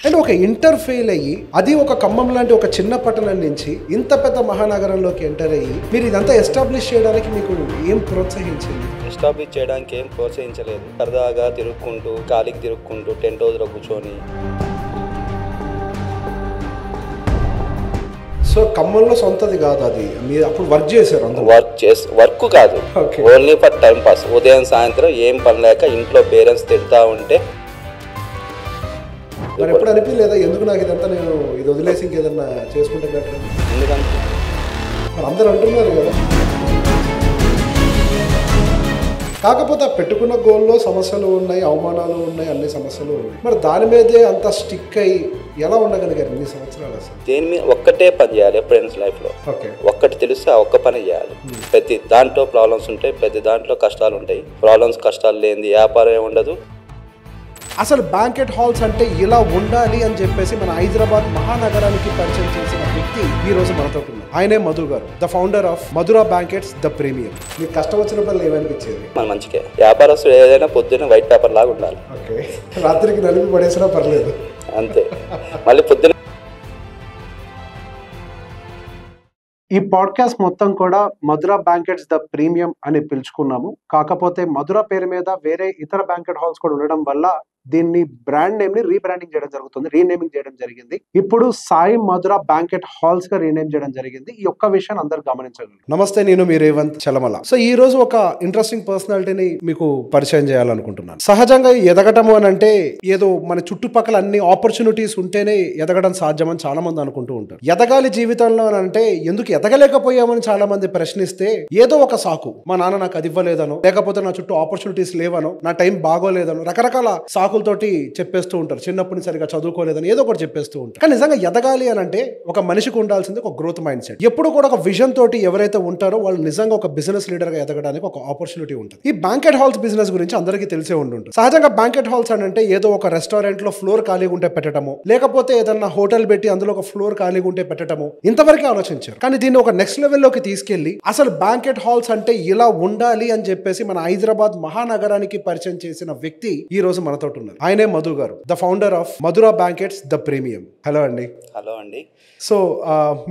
And ఒక inter fail అయ్యి అది ఒక ఖమ్మం లాంటి ఒక చిన్న పట్టణం నుంచి ఇంత పెద్ద మహానగరంలోకి ఎంటర్ అయ్యి మీరు ఇదంతా ఎస్టాబ్లిష్ చేయడానికి మీకు ఏం ప్రోత్సహించింది? ఎస్టాబ్లిష్ చేయడానికి ఏం ప్రోత్సహించలేదు. సరదాగా తిరుక్కుంటూ గాలికి తిరుక్కుంటూ టెంట్ హౌస్లో కూర్చొని. సో ఖమ్మంలో సొంతది కాదు అది, మీరు అప్పుడు వర్క్ చేశారు? వర్క్ కాదు, ఓన్లీ ఫర్ టైం పాస్. ఉదయం సాయంత్రం ఏం పని లేక ఇంట్లో పేరెంట్స్ తిడతా ఉంటే మరి ఎప్పుడు అనిపించలేదా ఎందుకు నాకు ఇదంతా, నేను ఇది వదిలేసి ఇంకేదన్నా చేసుకుంటే బెటర్? ఎందుకంటే మరి అందరూ అంటున్నారు కదా. కాకపోతే పెట్టుకున్న గోల్లో సమస్యలు ఉన్నాయి, అవమానాలు ఉన్నాయి, అన్ని సమస్యలు ఉన్నాయి. మరి దాని మీదే అంత స్టిక్ అయ్యి ఎలా ఉండగలిగారు ఇన్ని సంవత్సరాలు? అసలు దేని మీద ఒక్కటే పని చేయాలి ఫ్రెండ్స్ లైఫ్ లో. ఒక్కటి తెలిస్తే ఆ ఒక్క పని చేయాలి. ప్రతి దాంట్లో ప్రాబ్లమ్స్ ఉంటాయి, ప్రతి దాంట్లో కష్టాలు ఉంటాయి. ప్రాబ్లమ్స్ కష్టాలు లేనిది వ్యాపారం ఉండదు. అసలు బ్యాంకెట్ హాల్స్ అంటే ఇలా ఉండాలి అని చెప్పేసి మన హైదరాబాద్ మహానగరానికి పరిచయం చేసిన వ్యక్తి ఈ రోజు మనతో ఉన్నారు. ఆయనే మధు గారు, the founder of Madhura banquets the premium. మీకు కష్టం వచ్చినప్పుడు ఏమనిపించేది? మన మంచిగా వ్యాపారస్తులు ఏదైనా పొద్దున్న వైట్ పేపర్ లాగా ఉండాలి. రాత్రికి నలిపి పడేసినా పర్లేదు, అంతే. మళ్ళీ పొద్దున్న ఈ పాడ్కాస్ట్ మొత్తం కూడా మధురా బ్యాంకెట్స్ ద ప్రీమియం అని పిలుచుకున్నాము. కాకపోతే మధురా పేరు మీద వేరే ఇతర బ్యాంకెట్ హాల్స్ కూడా ఉండడం వల్ల దీన్ని బ్రాండ్ నేమ్ ని రీబ్రాండింగ్ చేయడం జరుగుతుంది, రీనేమింగ్ చేయడం జరిగింది. ఇప్పుడు సాయి మధురా బ్యాంకెట్ హాల్స్ గా రీనేమ్ చేయడం జరిగింది. ఈ ఒక్క విషయాన్ని అందరూ గమనించగలరు. నమస్తే, నేను మీ రేవంత్ చలమల. సో ఈ రోజు ఒక ఇంట్రెస్టింగ్ పర్సనాలిటీని మీకు పరిచయం చేయాలనుకుంటున్నాను. సహజంగా ఎదగటము అని అంటే ఏదో మన చుట్టుపక్కల అన్ని ఆపర్చునిటీస్ ఉంటేనే ఎదగడం సాధ్యమని చాలా మంది అనుకుంటూ ఉంటారు. ఎదగాలి జీవితంలో అని అంటే ఎందుకు ఎదగలేకపోయామని చాలా మంది ప్రశ్నిస్తే ఏదో ఒక సాకు, మా నాన్న నాకు అది ఇవ్వలేదనో, లేకపోతే నా చుట్టూ ఆపర్చునిటీస్ లేవనో, నా టైం బాగోలేదనో, రకరకాల సాకులతోటి చెప్పేస్తూ ఉంటారు. చిన్నప్పటి నుంచి సరిగా చదువుకోలేదని ఏదో ఒకటి చెప్పేస్తూ ఉంటారు. కానీ నిజంగా ఎదగాలి అని అంటే ఒక మనిషికి ఉండాల్సింది ఒక గ్రోత్ మైండ్ సెట్. ఎప్పుడు కూడా ఒక విజన్ తోటి ఎవరైతే ఉంటారో వాళ్ళు నిజంగా ఒక బిజినెస్ లీడర్ గా ఎదగడానికి ఒక ఆపర్చునిటీ ఉంటుంది. ఈ బ్యాంకెట్ హాల్స్ బిజినెస్ గురించి అందరికీ తెలిసే ఉంటుంది. సహజంగా బ్యాంకెట్ హాల్స్ అని అంటే ఏదో ఒక రెస్టారెంట్ లో ఫ్లోర్ ఖాళీగా ఉంటే పెట్టడము, లేకపోతే ఏదన్నా హోటల్ పెట్టి అందులో ఒక ఫ్లోర్ ఖాళీగా ఉంటే పెట్టడము, ఇంతవరకు ఆలోచించారు. కానీ దీన్ని ఒక నెక్స్ట్ లెవెల్లోకి తీసుకెళ్లి అసలు బ్యాంకెట్ హాల్స్ అంటే ఇలా ఉండాలి అని చెప్పేసి మన హైదరాబాద్ మహానగరానికి పరిచయం చేసిన వ్యక్తి ఈ రోజు మనతో ఉన్నారు. ఆయనే మధు గారు, the founder of Madhura banquets the premium. Hello అండి. హలో అండి. సో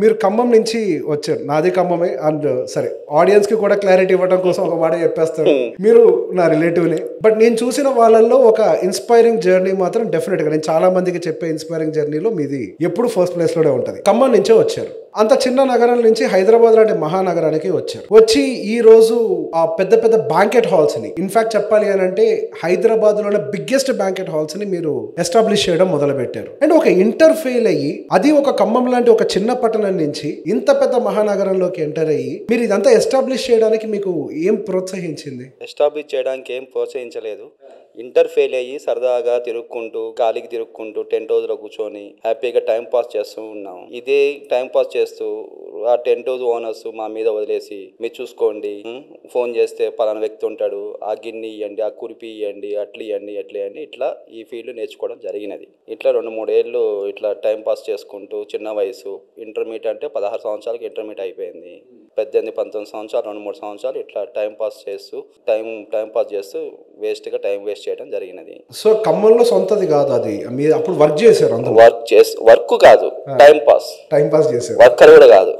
మీరు ఖమ్మం నుంచి వచ్చారు, నాది ఖమ్మమే. అండ్ సరే, ఆడియన్స్ కి కూడా క్లారిటీ ఇవ్వడం కోసం ఒక మాట చెప్పేస్తాను, మీరు నా రిలేటివ్నే. బట్ నేను చూసిన వాళ్ళల్లో ఒక ఇన్స్పైరింగ్ జర్నీ మాత్రం డెఫినెట్ గా నేను చాలా మందికి చెప్పే ఇన్స్పైరింగ్ జర్నీలో మీది ఎప్పుడు ఫస్ట్ ప్లేస్ లోనే ఉంటుంది. ఖమ్మం నుంచే వచ్చారు, అంత చిన్న నగరం నుంచి హైదరాబాద్ లాంటి మహానగరానికి వచ్చారు. వచ్చి ఈ రోజు ఆ పెద్ద పెద్ద బ్యాంకెట్ హాల్స్ ని, ఇన్ఫాక్ట్ చెప్పాలి అని అంటే హైదరాబాద్ లోనే బిగ్గెస్ట్ బ్యాంకెట్ హాల్స్ ని మీరు ఎస్టాబ్లిష్ చేయడం మొదలు పెట్టారు. అండ్ ఒక ఇంటర్ ఫెయిల్ అయ్యి అది ఒక ఖమ్మం లాంటి ఒక చిన్న పట్టణం నుంచి ఇంత పెద్ద మహానగరంలోకి ఎంటర్ అయ్యి మీరు ఇదంతా ఎస్టాబ్లిష్ చేయడానికి మీకు ఏం ప్రోత్సహించింది? ఎస్టాబ్లిష్ చేయడానికి ఏం ప్రోత్సహించలేదు. ఇంటర్ ఫెయిల్ అయ్యి సరదాగా తిరుక్కుంటూ గాలికి తిరుక్కుంటూ టెంట్ హౌస్లో కూర్చొని హ్యాపీగా టైం పాస్ చేస్తూ ఉన్నాం. ఇదే టైం పాస్ చేస్తూ ఆ టెంట్ హౌస్ ఓనర్స్ మా మీద వదిలేసి మీరు చూసుకోండి, ఫోన్ చేస్తే పలానా వ్యక్తి ఉంటాడు, ఆ గిన్నె ఇవ్వండి, ఆ కురిపి ఇవ్వండి, అట్లా ఇవ్వండి, ఎట్లా ఇవ్వండి, ఇట్లా ఈ ఫీల్డ్ నేర్చుకోవడం జరిగినది. ఇట్లా 2-3 ఏళ్ళు ఇట్లా టైం పాస్ చేసుకుంటూ, చిన్న వయసు ఇంటర్మీడియట్ అంటే 16 సంవత్సరాలకి ఇంటర్మీడియట్ అయిపోయింది. 18-19 సంవత్సరాలు 2-3 సంవత్సరాలు ఇట్లా టైం పాస్ చేస్తూ వేస్ట్గా టైం వేస్ట్ చేయడం జరిగినది. సో ఖమ్మంలో సొంతది కాదు అది, మీరు అప్పుడు వర్క్ చేశారు? వర్క్ కాదు, టైం పాస్ చేశారు. వర్కర్ కూడా కాదు,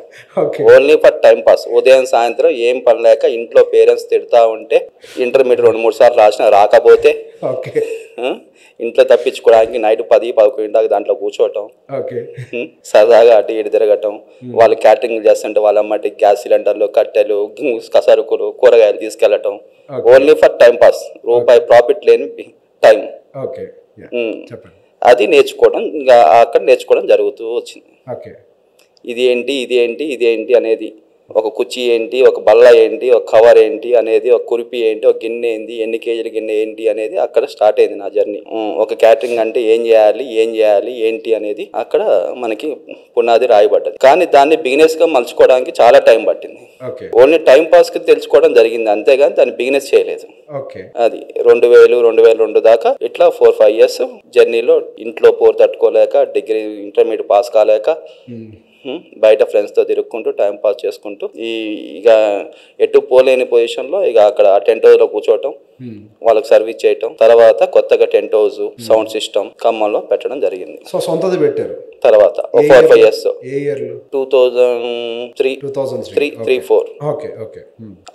ఓన్లీ ఫర్ టైం పాస్. ఉదయం సాయంత్రం ఏం పని లేక ఇంట్లో పేరెంట్స్ తిడతా ఉంటే ఇంటర్మీడియట్ 2-3 సార్లు రాసిన, రాకపోతే ఇంట్లో తప్పించుకోవడానికి నైట్ 10-11 దాకా దాంట్లో కూర్చోవటం, సరదాగా అటు ఇటు తిరగటం. వాళ్ళు క్యాటరింగ్ చేస్తుంటే వాళ్ళ అమ్మటి గ్యాస్ సిలిండర్లు, కట్టెలు, సరుకులు, కూరగాయలు తీసుకెళ్లటం, ఓన్లీ ఫర్ టైం పాస్. రూపాయి ప్రాఫిట్ లేని టైం. అది నేర్చుకోవడం, ఇంకా అక్కడ నేర్చుకోవడం జరుగుతూ వచ్చింది. ఇది ఏంటి అనేది, ఒక కుర్చీ ఏంటి, ఒక బల్ల ఏంటి, ఒక కవర్ ఏంటి అనేది, ఒక కురిపి ఏంటి, ఒక గిన్నె ఏంటి, ఎన్ని కేజీల గిన్నె ఏంటి అనేది అక్కడ స్టార్ట్ అయింది నా జర్నీ. ఒక క్యాటరింగ్ అంటే ఏం చేయాలి ఏంటి అనేది అక్కడ మనకి పునాది రాయబడ్డది. కానీ దాన్ని బిజినెస్ గా మలుచుకోవడానికి చాలా టైం పట్టింది. ఓన్లీ టైం పాస్ కి తెలుసుకోవడం జరిగింది, అంతేగాని దాన్ని బిజినెస్ చేయలేదు. అది 2000-2002 దాకా ఇట్లా 4-5 years జర్నీలో ఇంట్లో పోరు తట్టుకోలేక, డిగ్రీ ఇంటర్మీడియట్ పాస్ కాలేక బయట ఫ్రెండ్స్తో తిరుక్కుంటూ టైం పాస్ చేసుకుంటూ ఇక ఎటు పోలేని పొజిషన్లో ఇక అక్కడ టెంట్ హౌస్లో కూర్చోవటం, వాళ్ళకి సర్వీస్ చేయటం. తర్వాత కొత్తగా టెంట్ హౌస్ సౌండ్ సిస్టమ్ ఖమ్మంలో పెట్టడం జరిగింది. సో సొంతది పెట్టారు తర్వాత 4-5 years 2003 2003-4 ఓకే ఓకే.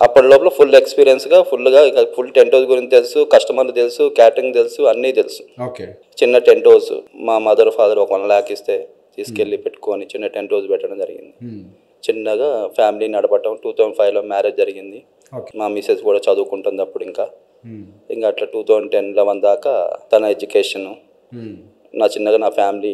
అప్పటి లోపల ఫుల్ ఎక్స్పీరియన్స్గా ఫుల్గా ఇక ఫుల్ టెంట్ హౌస్ గురించి తెలుసు, కస్టమర్లు తెలుసు, క్యాటరింగ్ తెలుసు, అన్నీ తెలుసు. ఓకే. చిన్న టెంట్ హౌస్ మా మదర్ ఫాదర్ ఒక 1 lakh ఇస్తే తీసుకెళ్ళి పెట్టుకొని చిన్న టెంట్ హౌస్ పెట్టడం జరిగింది. చిన్నగా ఫ్యామిలీ నడపటం. 2005లో మ్యారేజ్ జరిగింది. మా మిసెస్ కూడా చదువుకుంటుంది అప్పుడు. ఇంకా అట్లా 2010-11 దాకా తన ఎడ్యుకేషన్, నా చిన్నగా నా ఫ్యామిలీ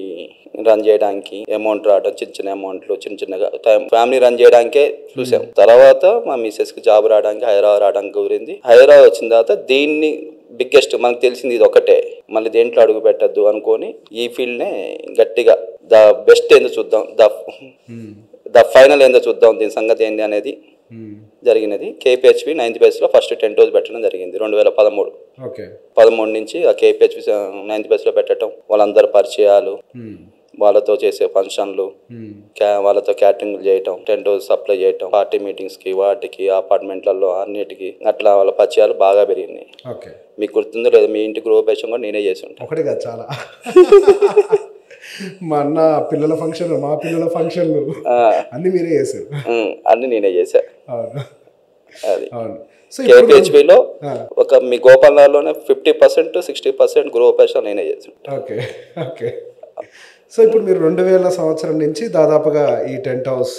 రన్ చేయడానికి అమౌంట్ రావడం, చిన్న అమౌంట్లు చిన్నగా ఫ్యామిలీ రన్ చేయడానికే చూసాం. తర్వాత మా మిసెస్కి జాబ్ రావడానికి హైదరాబాద్ రావడానికి కుదిరింది. హైదరాబాద్ వచ్చిన తర్వాత దీన్ని బిగ్గెస్ట్ మనకు తెలిసింది ఇది ఒకటే, మళ్ళీ దేంట్లో అడుగు పెట్టద్దు అనుకొని ఈ ఫీల్డ్నే గట్టిగా ద బెస్ట్ ఏందో చూద్దాం, ద ఫైనల్ ఏందో చూద్దాం, దీని సంగతి ఏంటి అనేది జరిగినది. KPHP 9th base first tent house పెట్టడం జరిగింది 2013. 13 నుంచి ఆ KPHP 9th base పెట్టడం, వాళ్ళందరూ పరిచయాలు, వాళ్ళతో చేసే ఫంక్షన్లు, వాళ్ళతో క్యాటరింగ్ చేయటం, టెంట్ హౌస్ సప్లై చేయటం, పార్టీ మీటింగ్స్కి, వాటికి, అపార్ట్మెంట్లలో అన్నిటికీ అట్లా వాళ్ళ పరిచయాలు బాగా పెరిగినాయి. మీకు గుర్తుందో లేదు, మీ ఇంటి గృహప్రవేశం కూడా నేనే చేసి ఉంటాను. ఒకటి కాదు, చాలా. మా అన్న పిల్లల ఫంక్షన్, మా పిల్లల ఫంక్షన్లు అన్ని మీరే చేశారు. అన్ని నేనే చేశా. అది సో KPHPలో ఒక మీ గోపాలలోనే 50%-60% గృహప్రవేశాలు నేనే చేశాను. Okay okay. సో ఇప్పుడు మీరు 2000 సంవత్సరం నుంచి దాదాపుగా ఈ టెంట్ హౌస్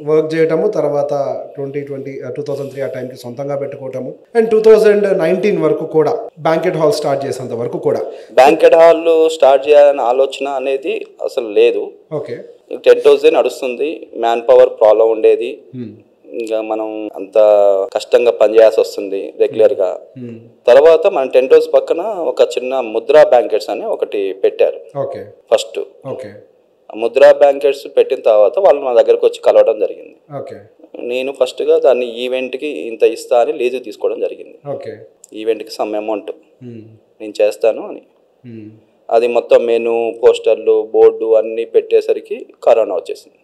వర్క్ చేయటము, తర్వాత 2003 ఆ టైంకి సొంతంగా పెట్టుకోవటము, అండ్ 2019 వరకు కూడా బ్యాంకెట్ హాల్ స్టార్ట్ చేసేంత వరకు కూడా. బ్యాంకెట్ హాల్ స్టార్ట్ చేయాలనే ఆలోచన అనేది అసలు లేదు. ఓకే. టెంట్ హౌసే నడుస్తుంది. మ్యాన్ పవర్ ప్రాబ్లం ఉండేది. ఇంకా మనం అంత కష్టంగా పనిచేయాల్సి వస్తుంది రెగ్యులర్గా. తర్వాత మన టెంట్ హౌస్ పక్కన ఒక చిన్న ముద్రా బ్యాంకెట్స్ అని ఒకటి పెట్టారు ఫస్ట్. ముద్రా బ్యాంకెట్స్ పెట్టిన తర్వాత వాళ్ళు మా దగ్గరకు వచ్చి కలవడం జరిగింది. నేను ఫస్ట్గా దాన్ని ఈవెంట్కి ఇంత ఇస్తా అని లీజు తీసుకోవడం జరిగింది. ఈవెంట్కి సమ్ అమౌంట్ నేను చేస్తాను అని. అది మొత్తం మెనూ, పోస్టర్లు, బోర్డు అన్నీ పెట్టేసరికి కరోనా వచ్చేసింది.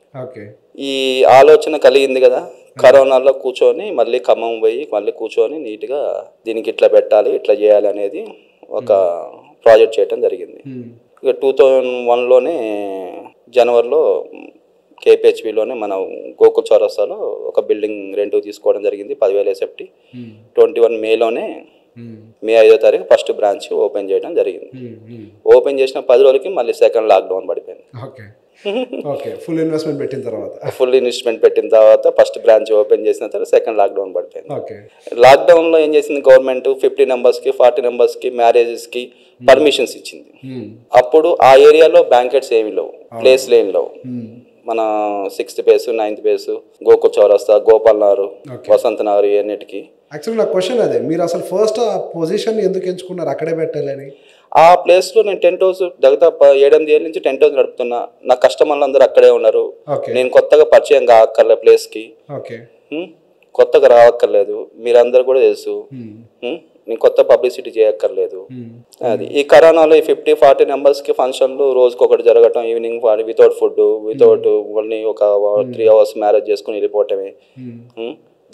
ఈ ఆలోచన కలిగింది కదా, కరోనాలో కూర్చొని మళ్ళీ ఖమ్మం పోయి మళ్ళీ కూర్చొని నీట్గా దీనికి ఇట్లా పెట్టాలి, ఇట్లా చేయాలి అనేది ఒక ప్రాజెక్ట్ చేయడం జరిగింది. ఇక 2001లోనే జనవరిలో KPHPలోనే మన గోకుల్ చౌరస్తాలో ఒక బిల్డింగ్ రెంట్ తీసుకోవడం జరిగింది 10,000 SFT. 21 మేలోనే మే 5వ తారీఖు ఫస్ట్ బ్రాంచ్ ఓపెన్ చేయడం జరిగింది. ఓపెన్ చేసిన 10 రోజులకి మళ్ళీ సెకండ్ లాక్డౌన్ పడిపోయింది. ఫుల్ ఇన్వెస్ట్మెంట్ పెట్టిన తర్వాత ఫస్ట్ బ్రాంచ్ ఓపెన్ చేసిన తర్వాత సెకండ్ లాక్డౌన్ పడిపోయింది. లాక్డౌన్లో ఏం చేసింది గవర్నమెంట్, 50 numbers-కి 40 numbers-కి మ్యారేజెస్కి పర్మిషన్స్ ఇచ్చింది. అప్పుడు ఆ ఏరియాలో బ్యాంకెట్స్ ఏమి లేవు, ప్లేస్ లేని లేవు. మన 6th base 9th base Gokul చౌరస్తా, గోపాల్ నగర్, వసంత నగర్ అన్నిటికీ. యాక్చువల్లీ నా క్వశ్చన్ అదే, మీరు అసలు ఫస్ట్ ఆ పొజిషన్ ఎందుకు ఎంచుకున్నారు అక్కడే పెట్టాలని? ఆ ప్లేస్లో నేను టెంట్ హౌస్ దాదాపు 7-8 ఏళ్ళ నుంచి టెంట్ హౌస్ నడుపుతున్నా. నా కస్టమర్లు అందరూ అక్కడే ఉన్నారు. నేను కొత్తగా పరిచయం కాక్కర్లేదు ప్లేస్కి, కొత్తగా రావక్కర్లేదు, మీరందరూ కూడా తెలుసు. నేను కొత్త పబ్లిసిటీ చేయక్కర్లేదు. అది ఈ కరోనాలో ఈ 50-40 numbers-కి ఫంక్షన్లు రోజుకొకటి జరగటం, evening without food, without only ఒక 3 hours మ్యారేజ్ చేసుకుని వెళ్ళిపోవటమే,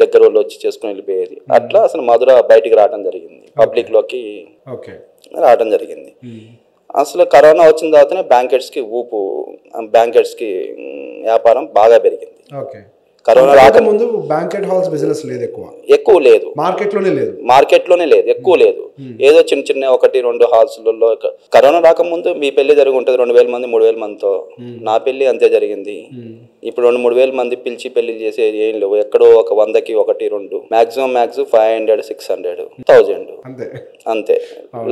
దగ్గర వాళ్ళు వచ్చి చేసుకుని వెళ్ళిపోయేది. అట్లా అసలు మధుర బయటికి రావడం జరిగింది, పబ్లిక్లోకి రావడం జరిగింది. అసలు కరోనా వచ్చిన తర్వాతనే బ్యాంకెట్స్కి వ్యాపారం బాగా పెరిగింది. కరోనా రాకముందు బ్యాంకెట్ హాల్స్ బిజినెస్ లేదు, ఎక్కువ లేదు, మార్కెట్లోనే లేదు, ఎక్కువ లేదు. ఏదో చిన్న 1-2 హాల్స్లలో. కరోనా రాకముందు మీ పెళ్లి జరిగి ఉంటుంది 2,000 మంది 3,000 మందితో. నా పెళ్లి అంతే జరిగింది. ఇప్పుడు 2-3,000 మంది పిలిచి పెళ్లి చేసేది ఏం లేవు. ఎక్కడో ఒక 100కి 1-2, మాక్సిమం 500, 600, 1000 అంతే.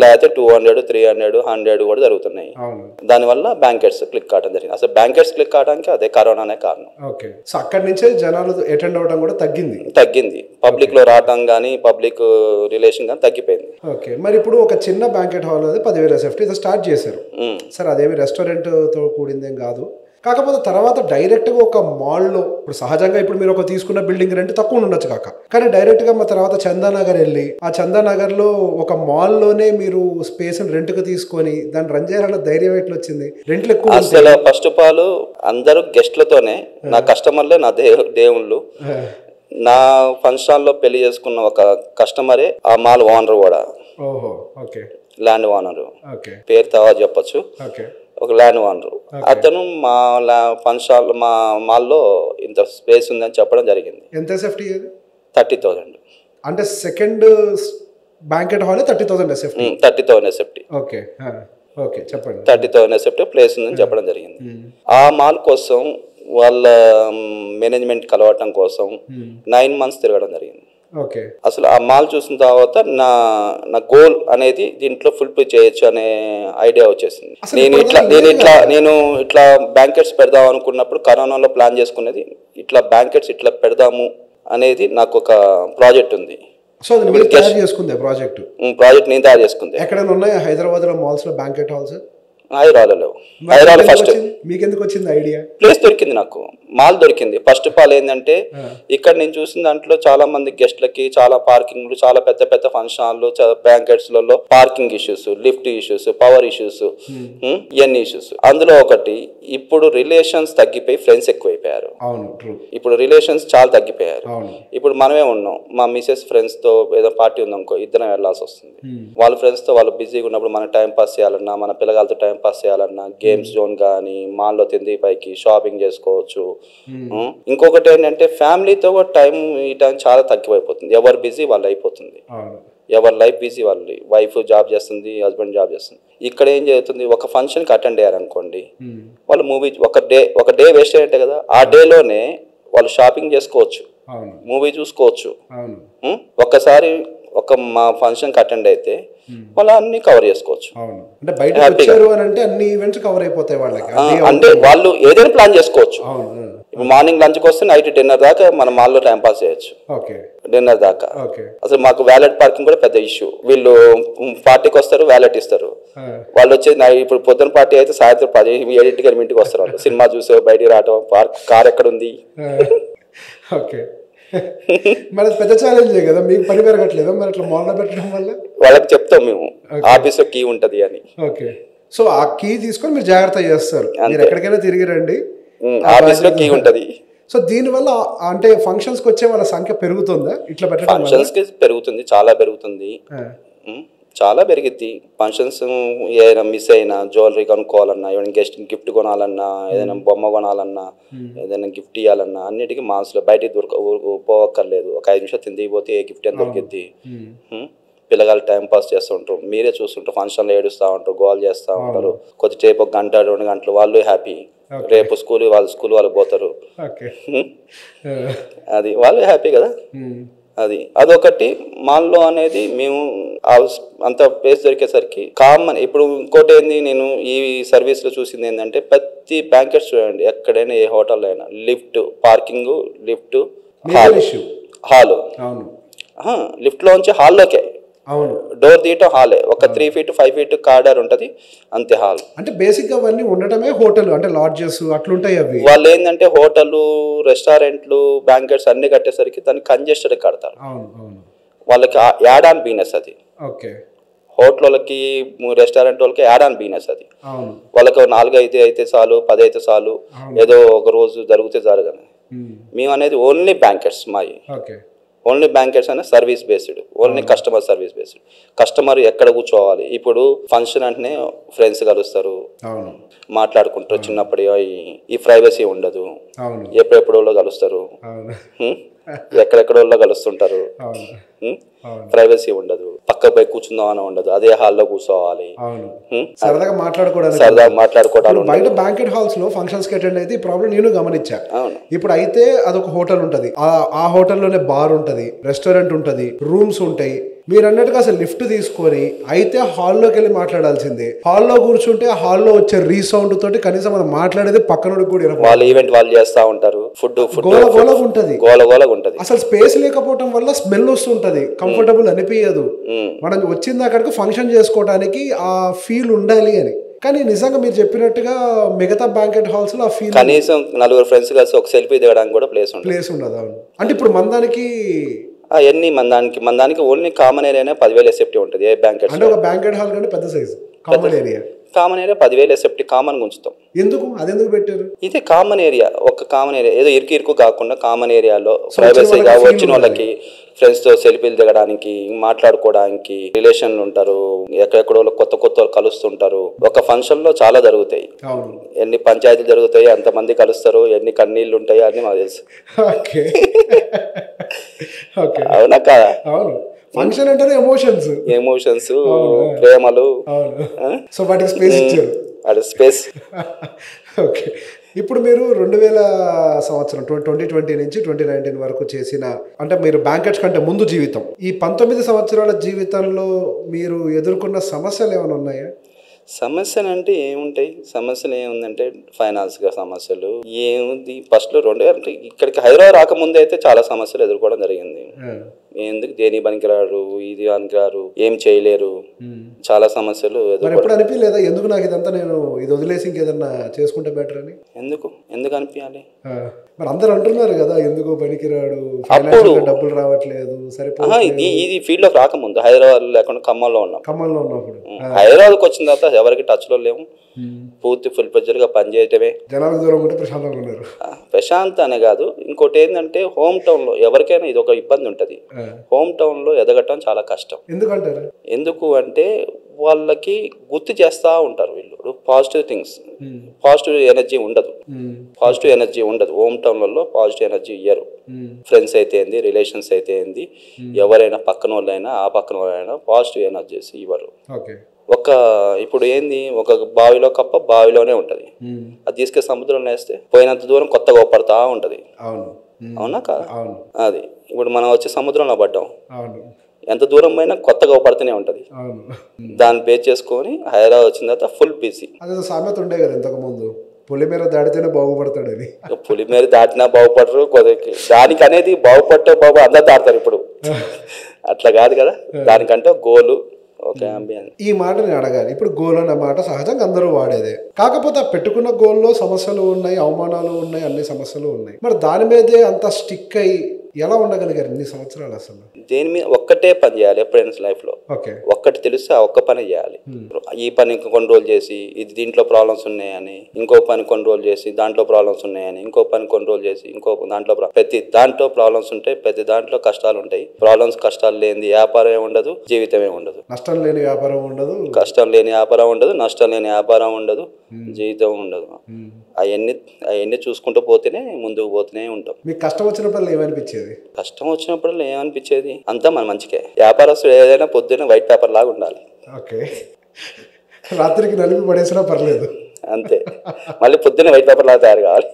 లేకపోతే 200, 300, 100 కూడా జరుగుతున్నాయి. దానివల్ల బ్యాంకెట్స్ క్లిక్ కావడం జరిగింది. అసలు బ్యాంకెట్స్ క్లిక్ కావడానికి అదే కరోనానే కారణం. అక్కడి నుంచే జనాలు అటెండ్ అవడం కూడా తగ్గింది. పబ్లిక్ లో రావడం కానీ, పబ్లిక్ రిలేషన్ కానీ తగ్గిపోయింది. మరి ఇప్పుడు ఒక చిన్న బ్యాంకెట్ హాల్ 10,000 SFT స్టార్ట్ చేశారు సార్. అదేమి రెస్టారెంట్ తో కూడిందేం కాదు, కాకపోతే తర్వాత డైరెక్ట్గా ఒక మాల్లో ఇప్పుడు సహజంగా ఇప్పుడు మీరు ఒక తీసుకున్న బిల్డింగ్ రెంట్ తక్కువ ఉండొచ్చు కాక, కానీ డైరెక్ట్గా మా తర్వాత చందానగర్ వెళ్ళి ఆ చందానగర్లో ఒక మాల్లోనే మీరు స్పేస్ రెంట్కి తీసుకొని దాన్ని రన్ చేయాలన్న ధైర్యం ఎట్లా వచ్చింది? రెంట్లు ఎక్కువ అసలు ఫస్ట్ ఆఫ్ ఆల్ అందరూ గెస్ట్లతోనే, నా కస్టమర్లే నా దేవుళ్ళు. నా ఫంక్షన్ హాల్లో పెళ్లి చేసుకున్న ఒక కస్టమరే ఆ మాల్ ఓనర్ కూడా. ఓహో, ఓకే. ల్యాండ్ ఓనరు, ఓకే, పేరు తవా చెప్పచ్చు. ఓకే, ఒక ల్యాండ్ ఓనరు. అతను మా ఫంక్షన్ హాల్ మా మాల్లో ఇంత స్పేస్ ఉందని చెప్పడం జరిగింది. ఎంత సేఫ్టీ? 30,000. అంటే second banquet hall 30,000 SFT. 30,000 SFT. Okay, okay, చెప్పండి. 30,000 ఎస్ఎఫ్టీ ప్లేస్ ఉందని చెప్పడం జరిగింది. ఆ మాల్ కోసం వాళ్ళ మేనేజ్మెంట్ కలవటం కోసం 9 months తిరగడం జరిగింది. ఓకే. అసలు ఆ మాల్ చూసిన తర్వాత నా గోల్ అనేది దీంట్లో ఫుల్ఫిల్ చేయొచ్చు అనే ఐడియా వచ్చేసింది. నేను ఇట్లా బ్యాంకెట్స్ పెడదాం అనుకున్నప్పుడు కరోనాలో ప్లాన్ చేసుకునేది ఇట్లా బ్యాంకెట్స్ ఇట్లా పెడదాము అనేది నాకు ఒక ప్రాజెక్ట్ ఉంది. సో మీరు తయారు చేసుకుందే ప్రాజెక్ట్ నేను తయారు చేసుకుంది. ఎక్కడైనా ఉన్నాయా హైదరాబాద్లో మాల్స్ లో బ్యాంకెట్ హాల్స్? హైదరాబాద్ ఫస్ట్. మీకు ఎందుకు వచ్చింది ఐడియా? ప్లేస్ దొరికింది, నాకు మాల్ దొరికింది. ఫస్ట్ ఆఫ్ ఆల్ ఏంటంటే ఇక్కడ నేను చూసిన దాంట్లో చాలా మంది గెస్ట్లకి చాలా పార్కింగ్లు, చాలా పెద్ద పెద్ద ఫంక్షన్ హాల్లో, బ్యాంకెట్స్లలో parking issues, lift issues, power issues, ఇవన్నీ ఇష్యూస్. అందులో ఒకటి ఇప్పుడు రిలేషన్స్ తగ్గిపోయి ఫ్రెండ్స్ ఎక్కువైపోయారు. ఇప్పుడు రిలేషన్స్ చాలా తగ్గిపోయారు. ఇప్పుడు మనమే ఉన్నాం, మా మిసెస్ ఫ్రెండ్స్ తో ఏదో పార్టీ ఉందనుకో, ఇద్దరం వెళ్ళాల్సి వస్తుంది. వాళ్ళ ఫ్రెండ్స్ తో వాళ్ళు బిజీగా ఉన్నప్పుడు మనం టైం పాస్ చేయాలన్నా, మన పిల్లగాలతో టైం పాస్ చేయాలన్నా, గేమ్స్ జోన్ కానీ మాల్లో తిండి పైకి షాపింగ్ చేసుకోవచ్చు. ఇంకొకటి ఏంటంటే ఫ్యామిలీతో టైం ఈ టైం చాలా తక్కువైపోతుంది. ఎవరు బిజీ వాళ్ళు అయిపోతుంది. ఎవరి లైఫ్ బిజీ వాళ్ళు, వైఫ్ జాబ్ చేస్తుంది, హస్బెండ్ జాబ్ చేస్తుంది. ఇక్కడ ఏం జరుగుతుంది, ఒక ఫంక్షన్కి అటెండ్ అయ్యారనుకోండి, వాళ్ళు మూవీ ఒక డే వేస్ట్ అయినట్టే కదా. ఆ డేలోనే వాళ్ళు షాపింగ్ చేసుకోవచ్చు, మూవీ చూసుకోవచ్చు. ఒక్కసారి మా ఫంక్షన్కి అటెండ్ అయితే వాళ్ళు అన్ని కవర్ చేసుకోవచ్చు. అంటే బయట వచ్చారు అని అంటే అన్ని ఈవెంట్స్ కవర్ అయిపోతాయి వాళ్ళకి. అంటే వాళ్ళు ఏదైనా ప్లాన్ చేసుకోవచ్చు. ఇప్పుడు మార్నింగ్ లంచ్కి వస్తే నైట్ డిన్నర్ దాకా మనం మాల్లో టైం పాస్ చేయొచ్చు. డిన్నర్ దాకా. అసలు మాకు వ్యాలెట్ పార్కింగ్ కూడా పెద్ద ఇష్యూ. వీళ్ళు పార్టీకి వస్తారు, వ్యాలెట్ ఇస్తారు. వాళ్ళు వచ్చేది ఇప్పుడు పొద్దున పార్టీ అయితే సాయంత్రం 10-7 వస్తారు. వాళ్ళు సినిమా చూసే బయటికి రావటం, కార్ ఎక్కడ ఉంది. ఓకే, మరి పెద్ద ఛాలెంజ్ కదా, మీకు పని పెరగట్లేదు మరి అట్లా మాల్లో పెట్టడం వల్ల? వాళ్ళకి చెప్తాం మేము ఆఫీస్లో కీ ఉంటది అని. ఓకే, సో ఆ కీ తీసుకొని మీరు జాగ్రత్త చేస్తారు. మీరు ఎక్కడికైనా తిరిగి రండి, ఆఫీస్లో కీ ఉంటది. సో దీనివల్ల అంటే ఫంక్షన్స్కి వచ్చే వాళ్ళ సంఖ్య పెరుగుతుందా ఇట్లా పెట్టడం? ఫంక్షన్స్కి పెరుగుతుంది, చాలా పెరుగుతుంది, చాలా పెరిగిద్ది. ఫంక్షన్స్ ఏదైనా మిస్ అయినా, జ్యువెలరీ కొనుక్కోవాలన్నా, ఏదైనా గెస్ట్ గిఫ్ట్ కొనాలన్నా, ఏదైనా బొమ్మ కొనాలన్నా, ఏదైనా గిఫ్ట్ ఇవ్వాలన్నా అన్నిటికీ మాల్స్లో బయటికి పోవక్కర్లేదు. ఒక 5 నిమిషాలు తిందిపోతే ఏ గిఫ్ట్ అని దొరికిద్ది. పిల్లగాళ్ళు టైం పాస్ చేస్తూ ఉంటారు, మీరే చూస్తుంటారు, ఫంక్షన్లో ఏడుస్తూ ఉంటారు, గోల్ చేస్తూ ఉంటారు. కొద్దిసేపు 1 గంట 2 గంటలు వాళ్ళు హ్యాపీ. రేపు స్కూల్ వాళ్ళు పోతారు, అది వాళ్ళు హ్యాపీ కదా. అదొకటి మాల్లో అనేది మేము అంత ప్లేస్ దొరికేసరికి కామన్. ఇప్పుడు ఇంకోటి ఏంది, నేను ఈ సర్వీస్లో చూసింది ఏంటంటే ప్రతి బ్యాంకెట్ చూడండి, ఎక్కడైనా ఏ హోటల్లో అయినా లిఫ్ట్, పార్కింగ్, లిఫ్ట్, హాల్. లిఫ్ట్లో నుంచి హాల్లోకే, డోర్ తీయటం హాలే. ఒక 3 feet 5 feet కార్డర్ ఉంటది, అంతే హాల్. అంటే బేసిక్ గా అవన్నీ ఉండటమే హోటల్, అంటే లాడ్జెస్ అట్లుంటాయి అవి. వాళ్ళు ఏంటంటే హోటల్, రెస్టారెంట్లు, బ్యాంకెట్స్ అన్ని కట్టేసరికి దాన్ని కంజెస్టెడ్ కడతారు. వాళ్ళకి యాడ్ ఆన్ బిజినెస్ అది. హోటల్ వాళ్ళకి, రెస్టారెంట్ వాళ్ళకి యాడ్ ఆన్ బిజినెస్ అది. వాళ్ళకి 4 అయితే చాలు, 10 అయితే చాలు, ఏదో ఒక రోజు జరిగితే జరగదు. మేము అనేది ఓన్లీ బ్యాంకెట్స్ మాయి. ఓన్లీ బ్యాంకెట్స్ అనే service based, only customer service based. Customer ఎక్కడ కూర్చోవాలి, ఇప్పుడు ఫంక్షన్ అంటేనే ఫ్రెండ్స్ కలుస్తారు, మాట్లాడుకుంటారు. చిన్నప్పుడు ఈ ప్రైవసీ ఉండదు, ఎప్పుడెప్పుడో కలుస్తారు, ఎక్కడెక్కడో కలుస్తుంటారు, ప్రైవసీ ఉండదు. పక్క పోయి కూర్చుందాం అని ఉండదు, అదే హాల్లో కూర్చోవాలి, సరదాగా మాట్లాడుకోవడానికి. బయట బ్యాంకెట్ హాల్స్ లో ఫంక్షన్స్ కి అటెండ్ అయితే ఈ ప్రాబ్లం నేను గమనించా. ఇప్పుడు అయితే అదొక హోటల్ ఉంటది, ఆ హోటల్లోనే బార్ ఉంటది, రెస్టారెంట్ ఉంటది, రూమ్స్ ఉంటాయి. మీరు అన్నట్టుగా అసలు లిఫ్ట్ తీసుకొని అయితే హాల్లోకి వెళ్ళి మాట్లాడాల్సిందే. హాల్లో కూర్చుంటే ఆ హాల్లో వచ్చే రీసౌండ్ తోటి కనీసం మనం మాట్లాడేది పక్కనోడికి కూడా వాళ్ళు ఈవెంట్ వాళ్ళు చేస్తా ఉంటారు. గోలగోలగా ఉంటది. అసలు స్పేస్ లేకపోవడం వల్ల స్మెల్ వస్తుంటది, కంఫర్టబుల్ అనిపించదు. మనం వచ్చింది అక్కడికి ఫంక్షన్ చేసుకోవడానికి ఆ ఫీల్ ఉండాలి అని. కానీ నిజంగా మీరు చెప్పినట్టుగా మిగతా బ్యాంకెట్ హాల్స్ లో ఆ ఫీల్ కనీసం 4 ఫ్రెండ్స్ కలిసి ఒక సెల్ఫీ దిగడానికి కూడా ప్లేస్ ఉంటుంది. ప్లేస్ ఉండదు. అవును. అంటే ఇప్పుడు మందానికి అవన్నీ మందానికి ఓన్లీ కామన్ ఏరియానే 10,000 ఎస్ఎఫ్టీ ఉంటుంది. ఏ బ్యాంకెట్ అంటే ఒక బ్యాంకెట్ హాల్ కంటే పెద్ద సైజు కామన్ ఏరియా 10,000 ఎస్ఎఫ్టీ కామన్గా ఉంచుతాం. ఎందుకు అదెందుకు పెట్టారు? ఇదే కామన్ ఏరియా, ఒక కామన్ ఏరియా, ఏదో ఇరుకు కాకుండా కామన్ ఏరియాలో ప్రైవసీగా వచ్చిన వాళ్ళకి ఫ్రెండ్స్తో సెల్ఫీలు దిగడానికి, మాట్లాడుకోవడానికి, రిలేషన్లు ఉంటారు, ఎక్కడెక్కడో కొత్త వాళ్ళు కలుస్తుంటారు. ఒక ఫంక్షన్లో చాలా జరుగుతాయి, ఎన్ని పంచాయతీలు జరుగుతాయి, ఎంతమంది కలుస్తారు, ఎన్ని కన్నీళ్ళు ఉంటాయి అని మాకు తెలుసు. అవునా కాదా? ఫంక్షన్ అంటేనే ఎమోషన్స్, ప్రేమలు. సో వాటికి స్పేస్ ఇచ్చారు. అది స్పేస్. ఓకే. ఇప్పుడు మీరు 2000 సంవత్సరం 2020 నుంచి 2019 వరకు చేసిన, అంటే మీరు బ్యాంకెట్స్ కంటే ముందు జీవితం, ఈ 19 సంవత్సరాల జీవితంలో మీరు ఎదుర్కొన్న సమస్యలు ఏమైనా ఉన్నాయా? సమస్యలు అంటే ఏముంటాయి? సమస్యలు ఏముందంటే ఫైనాన్స్గా సమస్యలు ఏముంది. ఫస్ట్లో 2000 ఇక్కడికి హైదరాబాద్ రాకముందు అయితే చాలా సమస్యలు ఎదుర్కోవడం జరిగింది. ఎందుకు దేని పనికిరారు, ఇది పనికిరారు, ఏం చేయలేరు, చాలా సమస్యలు. ఎప్పుడు అనిపించలేదా ఎందుకు నాకు ఇదంతా, నేను ఇది వదిలేసి ఇంకేదన్నా చేసుకుంటే బెటర్ అని? ఎందుకు అనిపించాలి? మరి అందరు అంటున్నారు కదా ఎందుకు పనికిరాడు, డబ్బులు రావట్లేదు, ఇది ఫీల్డ్ లోకి రాకముందు హైదరాబాద్ లేకుండా ఖమ్మంలో ఉన్నప్పుడు హైదరాబాద్కి వచ్చిన తర్వాత ఎవరికి టచ్ లో లేము. పూర్తి ఫుల్ ప్రెజర్ గా పనిచేయటమే. జనాలకు దూరం ఉంటే ప్రశాంతంగా ఉన్నారు. ప్రశాంత్ అనే కాదు, ఇంకోటి ఏంటంటే హోమ్ టౌన్ లో ఎవరికైనా ఇది ఒక ఇబ్బంది ఉంటుంది. హోమ్ టౌన్ లో ఎదగటం చాలా కష్టం. ఎందుకంటారు? ఎందుకు అంటే వాళ్ళకి గుర్తు చేస్తూ ఉంటారు వీళ్ళు పాజిటివ్ థింగ్స్, పాజిటివ్ ఎనర్జీ ఉండదు. హోమ్ టౌన్లలో పాజిటివ్ ఎనర్జీ ఇయ్యరు. ఫ్రెండ్స్ అయితే ఏంది, రిలేషన్స్ అయితే ఏంది, ఎవరైనా పక్కన వాళ్ళైనా ఆ పక్కన వాళ్ళైనా పాజిటివ్ ఎనర్జీస్ ఇవ్వరు. ఇప్పుడు ఏంది, ఒక బావిలో కప్ప బావిలోనే ఉంటది, అది తీసుకెళ్ళి సముద్రంలో వేస్తే పోయినంత దూరం కొత్తగా ఓపడతా ఉంటది. అవునా కాదు? అది ఇప్పుడు మనం వచ్చి సముద్రంలో పడ్డాం, ఎంత దూరం అయినా కొత్తగా పడుతూనే ఉంటది. దాన్ని బేస్ చేసుకొని హైదరాబాద్ వచ్చిన తర్వాత ఫుల్ బిజీ. అదే సామెత ఉండే కదా ఇంతకు ముందు, పులిమేర దాడితేనే బాగుపడతాడని. పులిమేర దాటినా బాగుపడరు, దానికి అనేది బాగుపడితే అందరు దాడతారు. ఇప్పుడు అట్లా కాదు కదా, దానికంటే గోలు ఈ మాట నేను అడగాలి. ఇప్పుడు గోల్ అనే మాట సహజంగా అందరూ వాడేదే, కాకపోతే పెట్టుకున్న గోల్లో సమస్యలు ఉన్నాయి, అవమానాలు ఉన్నాయి, అన్ని సమస్యలు ఉన్నాయి. మరి దాని మీదే అంత స్టిక్ అయ్యి ఎలా ఉండగలిగారు ఇన్ని సంవత్సరాలు? అసలు దేని మీద ఒక్కటే పని చేయాలి ఎప్పుడైనా లైఫ్ లో. ఒక్కటి తెలిస్తే ఆ ఒక్క పని చేయాలి. ఈ పని కొన్ని రోజులు చేసి ఇది దీంట్లో ప్రాబ్లమ్స్ ఉన్నాయని, ఇంకో పని కొన్ని రోజులు చేసి దాంట్లో ప్రాబ్లమ్స్ ఉన్నాయని, ఇంకో పని కొన్ని రోజులు చేసి ఇంకో దాంట్లో, ప్రతి దాంట్లో ప్రాబ్లమ్స్ ఉంటాయి, ప్రతి దాంట్లో కష్టాలు ఉంటాయి. కష్టాలు లేని వ్యాపారం ఉండదు, జీవితమే ఉండదు. నష్టం లేని వ్యాపారం ఉండదు, కష్టం లేని వ్యాపారం ఉండదు, నష్టం లేని వ్యాపారం ఉండదు, జీవితం ఉండదు. అవన్నీ చూసుకుంటూ పోతేనే ముందుకు పోతూనే ఉంటాం. మీకు కష్టం వచ్చినప్పుడు ఏమనిపించేది? కష్టం వచ్చినప్పుడు ఏమనిపించేది, అంతా మన మంచికే. వ్యాపారస్తుడు ఏదైనా పొద్దున్న వైట్ పేపర్ లాగా ఉండాలి. రాత్రికి నలిపి పడేసినా పర్లేదు, అంతే. మళ్ళీ పొద్దున్న వైట్ పేపర్ లాగా తయారు కావాలి.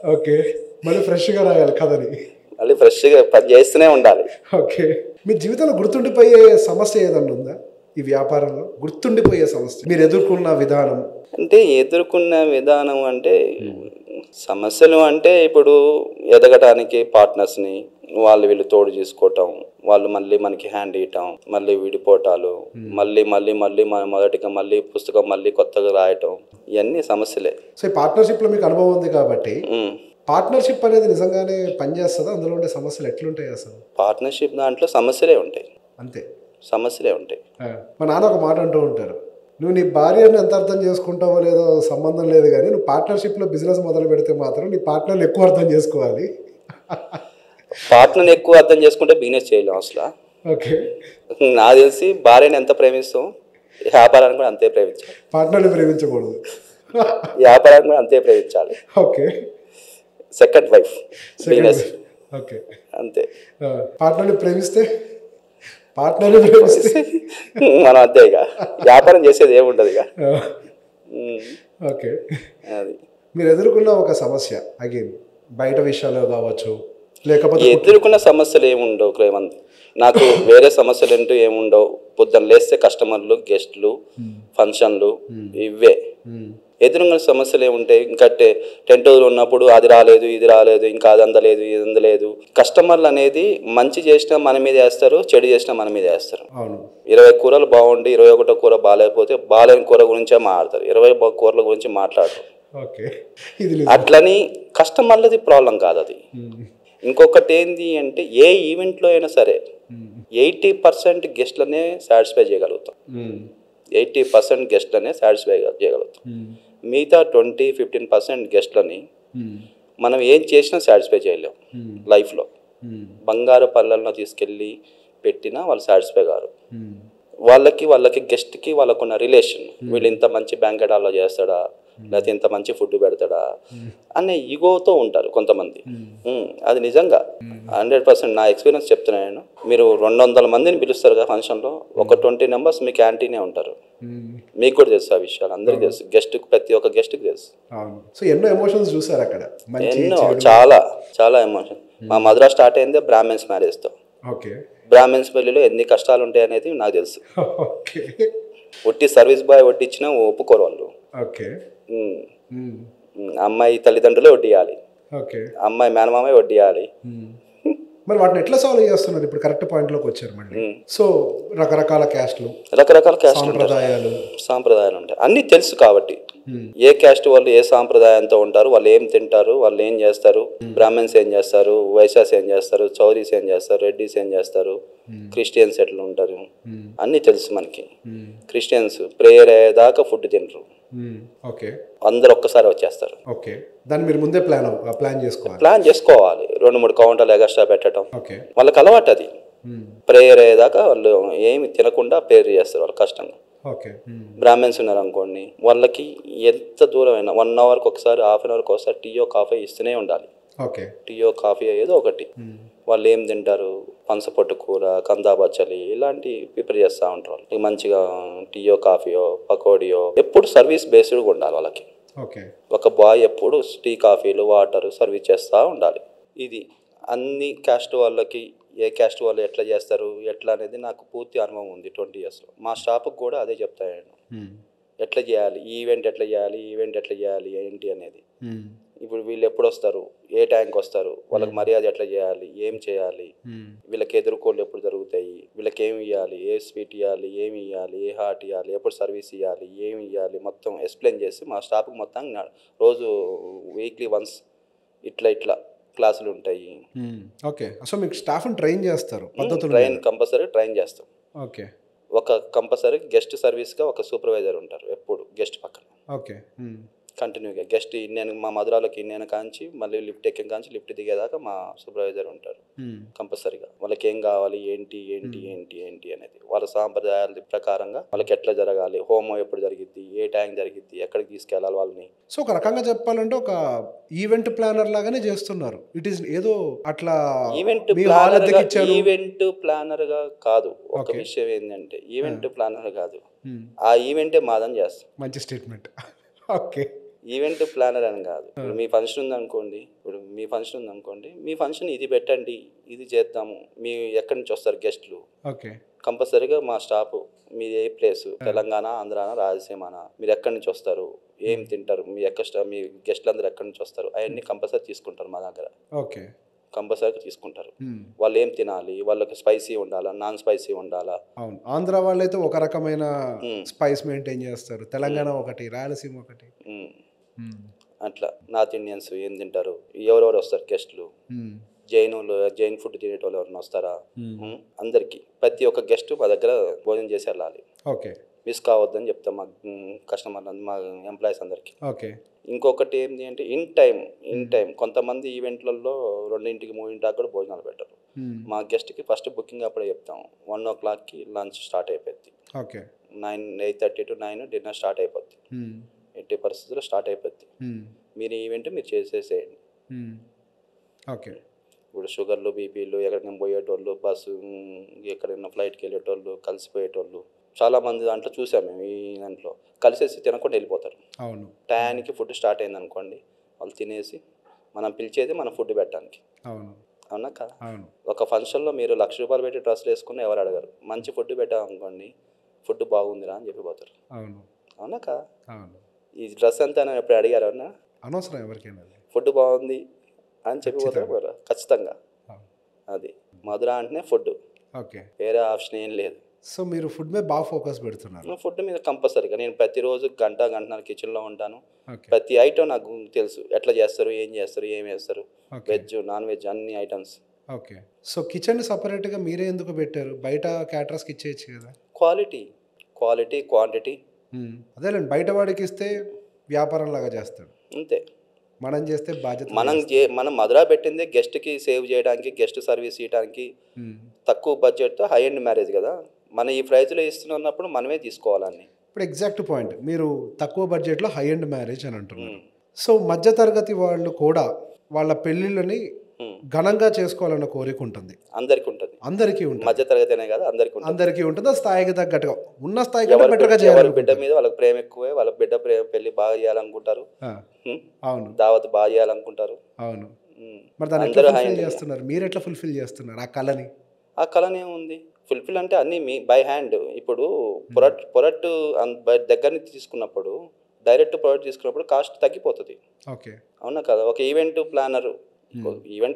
మళ్ళీ ఫ్రెష్ గా రాయాలి కదని, మళ్ళీ ఫ్రెష్ గా పని చేస్తూనే ఉండాలి. మీ జీవితంలో గుర్తుండిపోయే సమస్య ఏదన్నా ఉందా? ఈ వ్యాపారంలో గుర్తుండిపోయే సమస్య మీరు ఎదుర్కొన్న విధానం అంటే సమస్యలు అంటే ఇప్పుడు ఎదగటానికి పార్ట్నర్స్ని వీళ్ళు తోడు చేసుకోవటం, వాళ్ళు మళ్ళీ మనకి హ్యాండ్ ఇవ్వటం, మళ్ళీ విడిపోవటాలు, మళ్ళీ మొదటిగా మళ్ళీ పుస్తకం మళ్ళీ కొత్తగా రాయటం, ఇవన్నీ సమస్యలే. సో పార్ట్నర్షిప్లో మీకు అనుభవం ఉంది కాబట్టి పార్ట్నర్షిప్ అనేది నిజంగానే పనిచేస్తుందా? అందులో ఉండే సమస్యలు ఎట్లుంటాయి అసలు? పార్ట్నర్షిప్ దాంట్లో సమస్యలే ఉంటాయి, అంతే, సమస్యలే ఉంటాయి. మా నాన్న ఒక మాట అంటూ ఉంటారు, నువ్వు నీ భార్యను ఎంత అర్థం చేసుకుంటావో లేదో సంబంధం లేదు, కానీ నువ్వు పార్ట్నర్షిప్లో బిజినెస్ మొదలు పెడితే మాత్రం నీ పార్ట్నర్ని ఎక్కువ అర్థం చేసుకోవాలి. పార్ట్నర్ని ఎక్కువ అర్థం చేసుకుంటే బిజినెస్ చేయలేం అసలు. నాకు తెలిసి భార్యని ఎంత ప్రేమిస్తాం, వ్యాపారాన్ని కూడా అంతే ప్రేమించాలి. పార్ట్నర్ని ప్రేమించకూడదు, వ్యాపారాన్ని కూడా అంతే ప్రేమించాలి. సెకండ్ వైఫ్ బిజినెస్ అంతే. పార్ట్నర్ని ప్రేమిస్తే మనం అంతే, ఇక వ్యాపారం చేసేది ఏముండదు ఇక. అది మీరు ఎదుర్కొన్న ఒక సమస్య, అగైన్ బయట విషయాలు కావచ్చు, లేకపోతే ఎదుర్కొన్న సమస్యలు ఏముండవు క్రేమంత్. నాకు వేరే సమస్యలు అంటూ ఏముండవు. పొద్దున్న లేస్తే కస్టమర్లు, గెస్ట్లు, ఫంక్షన్లు, ఇవే ఎదురుంగా సమస్యలు ఏముంటాయి, ఇంకా 10 రోజులు ఉన్నప్పుడు అది రాలేదు, ఇది రాలేదు, ఇంకా అది అందలేదు, ఇది అందలేదు. కస్టమర్లు అనేది మంచి చేసినా మన మీద వేస్తారు, చెడు చేసినా మన మీద వేస్తారు. 20 కూరలు బాగుండి 21 కూర బాగాలేకపోతే బాగాలేని కూర గురించే మాట్లాడతారు, 20 కూరల గురించి మాట్లాడరు. అట్లని కస్టమర్లది ప్రాబ్లం కాదు అది. ఇంకొకటి ఏంటి అంటే ఏ ఈవెంట్లో అయినా సరే 80% గెస్ట్లనే సాటిస్ఫై చేయగలుగుతాం. 80% గెస్ట్లనే సాటిస్ఫై చేయగలుగుతాం. మిగతా 20-15% గెస్ట్లని మనం ఏం చేసినా సాటిస్ఫై చేయలేం. లైఫ్లో బంగారు పళ్ళల్లో తీసుకెళ్ళి పెట్టినా వాళ్ళు సాటిస్ఫై కారు. వాళ్ళకి గెస్ట్కి వాళ్ళకున్న రిలేషన్, వీళ్ళు ఇంత మంచి బ్యాంకెట్ హాల్లో చేస్తాడా, లేకపోతే ఇంత మంచి ఫుడ్ పెడతాడా అనే ఈగోతో ఉంటారు కొంతమంది. అది నిజంగా 100% నా ఎక్స్పీరియన్స్ చెప్తున్నాను నేను. మీరు 200 మందిని పిలుస్తారు కదా ఫంక్షన్లో, ఒక 20 మెంబర్స్ మీ క్యాంటీనే ఉంటారు. మీకు కూడా తెలుసు ఆ విషయాలు, అందరికీ తెలుసు, గెస్ట్కి ప్రతి ఒక్క గెస్ట్కి తెలుసు. ఎన్నో ఎమోషన్స్ చూసారు అక్కడ, ఎన్నో చాలా ఎమోషన్. మా మధుర స్టార్ట్ అయిందే బ్రాహ్మిన్స్ మ్యారేజ్తో. బ్రాహ్మిన్స్ పెళ్లిలో ఎన్ని కష్టాలు ఉంటాయి అనేది నాకు తెలుసు. ఒట్టి సర్వీస్ బాయ్ వడ్డిచ్చినా ఒప్పుకోరు వాళ్ళు. అమ్మాయి తల్లిదండ్రులే వడ్డియాలి, అమ్మాయి మేనమామే వడ్డియాలి. మరి వాటిని ఎట్లా సాల్వ్ చేస్తున్నారు? ఇప్పుడు కరెక్ట్ పాయింట్లోకి వచ్చారు మళ్ళీ. సో రకరకాల క్యాస్ట్లు సాంప్రదాయాలు ఉంటాయి, అన్నీ తెలుసు కాబట్టి ఏ క్యాస్ట్ వాళ్ళు ఏ సాంప్రదాయంతో ఉంటారు, వాళ్ళు ఏం తింటారు, వాళ్ళు ఏం చేస్తారు, బ్రాహ్మణ్స్ ఏం చేస్తారు, వైశ్యాస్ ఏం చేస్తారు, చౌదరీస్ ఏం చేస్తారు, రెడ్డిస్ ఏం చేస్తారు, క్రిస్టియన్స్ ఎట్లా ఉంటారు అన్నీ తెలుసు మనకి. క్రిస్టియన్స్ ప్రేయర్ అయ్యేదాకా ఫుడ్ తినరు, అందరు ఒక్కసారి వచ్చేస్తారు. దాన్ని మీరు ముందే ప్లాన్ చేసుకోవాలి. 2-3 కౌంటర్లు ఎగస్ట్రా పెట్టడం వాళ్ళకి అలవాటు. అది ప్రేయర్ అయ్యేదాకా వాళ్ళు ఏమి తినకుండా ప్రేయర్ చేస్తారు, వాళ్ళు కష్టంగా. బ్రాహ్మణ్స్ ఉన్నారు అనుకోండి, వాళ్ళకి ఎంత దూరం అయినా 1 అవర్కి ఒకసారి, హాఫ్ అన్ అవర్కి ఒకసారి టీయో కాఫీ ఇస్తూనే ఉండాలి. టీయో కాఫీ ఏదో ఒకటి. వాళ్ళు ఏం తింటారు, పనసపొట్టు కూర, కందా బచ్చలి ఇలాంటి ప్రిపేర్ చేస్తూ ఉంటారు. వాళ్ళకి మంచిగా టీయో కాఫీయో పకోడియో ఎప్పుడు సర్వీస్ బేస్డ్గా ఉండాలి వాళ్ళకి. ఒక బాయ్ ఎప్పుడు టీ కాఫీలు వాటర్ సర్వీస్ చేస్తూ ఉండాలి. ఇది అన్ని క్యాస్ట్ వాళ్ళకి, ఏ క్యాస్ట్ వాళ్ళు ఎట్లా చేస్తారు ఎట్లా అనేది నాకు పూర్తి అనుభవం ఉంది 20 yearsలో. మా స్టాఫ్కి కూడా అదే చెప్తాను నేను, ఎట్లా చేయాలి ఈవెంట్, ఎట్లా చేయాలి ఏంటి అనేది. ఇప్పుడు వీళ్ళు ఎప్పుడు వస్తారు, ఏ టైంకి వస్తారు, వాళ్ళకి మర్యాద ఎట్లా చేయాలి, ఏం చేయాలి, వీళ్ళకి ఎదుర్కోళ్ళు ఎప్పుడు జరుగుతాయి, వీళ్ళకి ఏమి ఇవ్వాలి, ఏ స్వీట్ ఇవ్వాలి, ఏమి ఇవ్వాలి, ఏ హాట్ ఇవ్వాలి, ఎప్పుడు సర్వీస్ ఇవ్వాలి, ఏమి ఇవ్వాలి మొత్తం ఎక్స్ప్లెయిన్ చేసి మా స్టాఫ్కి మొత్తం రోజు వీక్లీ వన్స్ ఇట్లా క్లాసులు ఉంటాయి. సో మీకు స్టాఫ్ని ట్రైన్ చేస్తారు, కంపల్సరీ ట్రైన్ చేస్తాం. ఒక కంపల్సరీ గెస్ట్ సర్వీస్గా ఒక సూపర్వైజర్ ఉంటారు ఎప్పుడు గెస్ట్ పక్కన. కంటిన్యూగా గెస్ట్ మా మధురాలోకి కాంచి మళ్ళీ లిఫ్ట్ ఎక్కిన కాంచి లిఫ్ట్ దిగేదాకా మా సూపర్వైజర్ ఉంటారు కంపల్సరీగా. వాళ్ళకి ఏం కావాలి, ఏంటి అనేది వాళ్ళ సాంప్రదాయాల ప్రకారంగా వాళ్ళకి ఎట్లా జరగాలి, హోమం ఎప్పుడు జరిగిద్ది, ఏ టైం జరిగిద్ది, ఎక్కడికి తీసుకెళ్ళాలి వాళ్ళని. సో ఒక రకంగా చెప్పాలంటే ఒక ఈవెంట్ ప్లానర్ లాగానే చేస్తున్నారు. ఇట్ ఈస్ ఏదో అట్లా ఈవెంట్ ప్లానర్ గా కాదు. ఒక విషయం ఏంటంటే ఈవెంట్ ప్లానర్ కాదు, ఆ ఈవెంటే మాదని చేస్తాం. మంచి స్టేట్మెంట్. ఈవెంట్ ప్లానర్ అని కాదు. మీ ఫంక్షన్ ఉందనుకోండి, మీ ఫంక్షన్ ఇది పెట్టండి, ఇది చేద్దాము, మీ ఎక్కడి నుంచి వస్తారు గెస్ట్లు, కంపల్సరీగా మా స్టాఫ్ మీది ఏ ప్లేస్, తెలంగాణ, ఆంధ్రానా, రాయలసీమనా, మీరు ఎక్కడి నుంచి వస్తారు, ఏం తింటారు, మీ గెస్ట్లు అందరూ ఎక్కడి నుంచి వస్తారు, అవన్నీ కంపల్సరీ తీసుకుంటారు మా దగ్గర. కంపల్సరీగా తీసుకుంటారు. వాళ్ళు ఏం తినాలి, వాళ్ళకి స్పైసీ ఉండాలా, నాన్ స్పైసీ ఉండాలా. అవును, ఆంధ్ర వాళ్ళైతే ఒక రకమైన స్పైస్ మెయింటైన్ చేస్తారు, తెలంగాణ ఒకటి, రాయలసీమ ఒకటి. అట్లా నార్త్ ఇండియన్స్ ఏం తింటారు, ఎవరెవరు వస్తారు గెస్ట్లు, జైన్ ఫుడ్ తినేటోళ్ళు ఎవరైనా వస్తారా, అందరికీ ప్రతి ఒక్క గెస్ట్ మా దగ్గర భోజనం చేసి వెళ్ళాలి. మిస్ కావద్దని చెప్తాం మా కస్టమర్, మా ఎంప్లాయీస్ అందరికీ. ఇంకొకటి ఏంటి అంటే ఇన్ టైం కొంతమంది ఈవెంట్లలో 2:00, 3:00 దాకా కూడా భోజనాలు పెట్టరు. మా గెస్ట్కి ఫస్ట్ బుకింగ్ అప్పుడే చెప్తాం. 1 o'clockకి లంచ్ స్టార్ట్ అయిపోద్ది, 8:30 to 9 డిన్నర్ స్టార్ట్ అయిపోద్ది. ఎట్టి పరిస్థితుల్లో స్టార్ట్ అయిపోద్ది. మీరు ఈవెంట్ మీరు చేసేసేయండి. ఇప్పుడు షుగర్లు, బీపీలు, ఎక్కడికైనా పోయేటోళ్ళు, బస్సు ఎక్కడైనా ఫ్లైట్కి వెళ్ళేటోళ్ళు, కలిసిపోయేటోళ్ళు చాలామంది దాంట్లో చూసాం మేము. ఈ దాంట్లో కలిసేసి తినకుండా వెళ్ళిపోతారు. టయానికి ఫుడ్ స్టార్ట్ అయింది అనుకోండి, వాళ్ళు తినేసి మనం పిలిచేది మనం ఫుడ్ పెట్టడానికి. అవునా కదా? ఒక ఫంక్షన్లో మీరు ₹1,00,000 పెట్టి డ్రెస్సులు వేసుకుని ఎవరు అడగరు. మంచి ఫుడ్ పెట్టామనుకోండి, ఫుడ్ బాగుందిరా అని చెప్పిపోతారు. అవునా కదా? ఈ డ్రెస్ అంతా అని ఎప్పుడు అడిగారు అన్న, అనవసరం ఎవరికైనా అది. ఫుడ్ బాగుంది అని చెప్పిపోతారు పోరా ఖచ్చితంగా. అది మధుర అంటేనే ఫుడ్, ఓకే. వేరే ఆప్షన్ ఏం లేదు. సో మీరు ఫుడ్ మీద బాగా ఫోకస్ పెడుతున్నారు. ఫుడ్ మీద కంపల్సరీగా నేను ప్రతిరోజు గంటన్నర కిచెన్లో ఉంటాను. ఓకే. ప్రతి ఐటమ్ నాకు తెలుసు, ఎట్లా చేస్తారు, ఏం చేస్తారు, ఏం వేస్తారు, వెజ్ నాన్ వెజ్ అన్ని ఐటమ్స్. ఓకే. సో కిచెన్ సపరేట్గా మీరే ఎందుకు పెట్టారు? బయట క్యాటరర్స్కి ఇచ్చేయచ్చు కదా. Quality quantity. అదేలేండి, బయట వాడికి ఇస్తే వ్యాపారం లాగా చేస్తాడు, అంతే. మనం చేస్తే బాధ్యత. మనం మధుర పెట్టింది గెస్ట్కి సేవ్ చేయడానికి, గెస్ట్ సర్వీస్ ఇవ్వడానికి, తక్కువ బడ్జెట్తో హై ఎండ్ మ్యారేజ్ కదా. మన ఈ ప్రైజ్లో ఇస్తున్నప్పుడు మనమే తీసుకోవాలని. ఇప్పుడు ఎగ్జాక్ట్ పాయింట్, మీరు తక్కువ బడ్జెట్లో హై ఎండ్ మ్యారేజ్ అని అంటున్నారు. సో మధ్యతరగతి వాళ్ళు కూడా వాళ్ళ పెళ్ళిళ్ళని ఘనంగా చేసుకోవాలన్న కోరిక ఉంటుంది, అందరికీ ఉంటుంది. మధ్యతరగతి అనే కదా, అందరికీ ఉంటుంది. ఆ స్థాయికి తగ్గట్టుగా ఉన్న స్థాయికి బెటర్గా చేయాలి. బిడ్డ మీద వాళ్ళకి ప్రేమ ఎక్కువే, వాళ్ళ బిడ్డ పెళ్లి బాగా చేయాలనుకుంటారు. అవును, దావత్ బాగా చేయాలనుకుంటారు. అవును. మరి దాన్ని ఎట్లా ఫుల్ఫిల్ చేస్తున్నారు? మీరు ఎట్లా ఫుల్ఫిల్ చేస్తున్నారు ఆ కళని? ఆ కళనే ఉంది ఫుల్ఫిల్ అంటే అన్నీ మీ బై హ్యాండ్. ఇప్పుడు ప్రొడక్ట్ దగ్గర నుంచి తీసుకున్నప్పుడు, డైరెక్ట్ ప్రొడక్ట్ తీసుకున్నప్పుడు కాస్ట్ తగ్గిపోతుంది. ఓకే, అవునా కదా. ఒక ఈవెంట్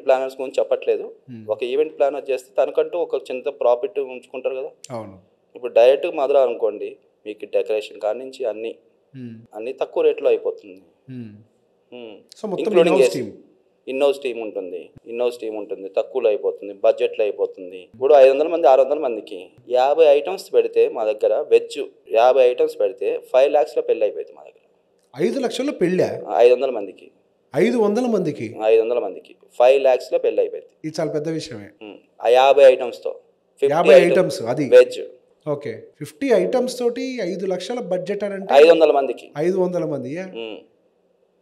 ప్లానర్స్ గురించి చెప్పట్లేదు. ఒక ఈవెంట్ ప్లానర్ చేస్తే తనకంటూ ఒక చిన్న ప్రాఫిట్ ఉంచుకుంటారు కదా. అవును. ఇప్పుడు డైరెక్ట్ మధుర అనుకోండి, మీకు డెకరేషన్ కాడి నుంచి అన్ని తక్కువ రేట్లో అయిపోతుంది. ఇంక్లూడింగ్ ఇన్నోస్ టీమ్ ఉంటుంది, తక్కువలో అయిపోతుంది, బడ్జెట్లో అయిపోతుంది. ఇప్పుడు 500 మంది 600 మందికి 50 ఐటమ్స్ పెడితే మా దగ్గర వెజ్ 50 ఐటమ్స్ పెడితే 5 lakhsలో పెళ్ళి అయిపోయింది మా దగ్గర. 5 లక్షల్లో పెళ్ళా? 500 మందికి 500 మందికి 5 lakhsలో పెళ్ళి అయిపోయింది. ఇది చాలా పెద్ద విషయమే. ఆ 50 ఐటమ్స్తో 50 ఐటమ్స్ అది వెజ్. ఓకే, 50 ఐటమ్స్ తోటి 5 లక్షల బడ్జెట్ అని అంటే 500 మందికి 500 మంది.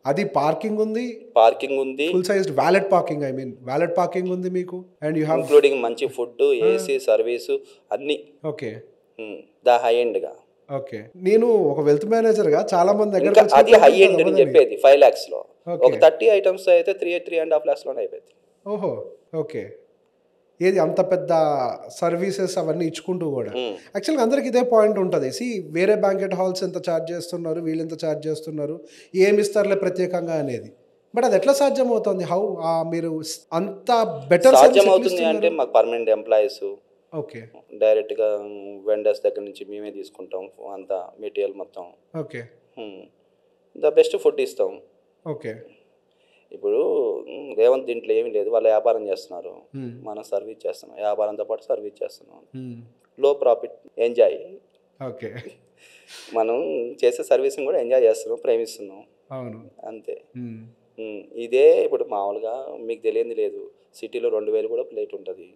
అది పార్కింగ్ ఉంది, ఫుల్ సైజ్డ్ వ్యాలెట్ పార్కింగ్ ఉంది మీకు. అండ్ యూ హావ్ ఇంక్లూడింగ్ మంచి ఫుడ్, ఏసీ సర్వీసు అన్ని. ఓకే, ద హై ఎండ్ గా. ఓకే. నేను ఒక వెల్త్ మేనేజర్ గా చాలా మంది దగ్గర అది హై ఎండ్ అని చెప్పేది 5 lakhsలో. ఒక 30 ఐటమ్స్ అయితే 3.5 lakhsలోనే అయిపోయింది. ఓహో, ఓకే. ఏది అంత పెద్ద సర్వీసెస్ అవన్నీ ఇచ్చుకుంటూ కూడా. యాక్చువల్గా అందరికి ఇదే పాయింట్ ఉంటుంది. వేరే బ్యాంకెట్ హాల్స్ ఎంత ఛార్జ్ చేస్తున్నారు, వీళ్ళు ఎంత ఛార్జ్ చేస్తున్నారు, ఏమి ఇస్తారులే ప్రత్యేకంగా అనేది. బట్ అది ఎట్లా సాధ్యం అవుతుంది? హౌ మీరు అంత బెటర్ సాధ్యమవుతుంది అంటే మాకు పర్మనెంట్ ఎంప్లాయీస్. ఓకే, డైరెక్ట్గా వెండర్స్ దగ్గర నుంచి మేమే తీసుకుంటాం అంత మెటీరియల్ మొత్తం. ఓకే, ద బెస్ట్ ఫుడ్ ఇస్తాం. ఓకే. ఇప్పుడు రేవంత్ దీంట్లో ఏమీ లేదు, వాళ్ళు వ్యాపారం చేస్తున్నారు, మనం సర్వీస్ చేస్తున్నాం, వ్యాపారంతో పాటు సర్వీస్ చేస్తున్నాం. లో ప్రాఫిట్, ఎంజాయ్. ఓకే, మనం చేసే సర్వీసింగ్ కూడా ఎంజాయ్ చేస్తున్నాం, ప్రేమిస్తున్నాం. అవును, అంతే. ఇదే ఇప్పుడు మామూలుగా మీకు తెలియంది లేదు, సిటీలో 2000 కూడా ప్లేట్ ఉంటుంది,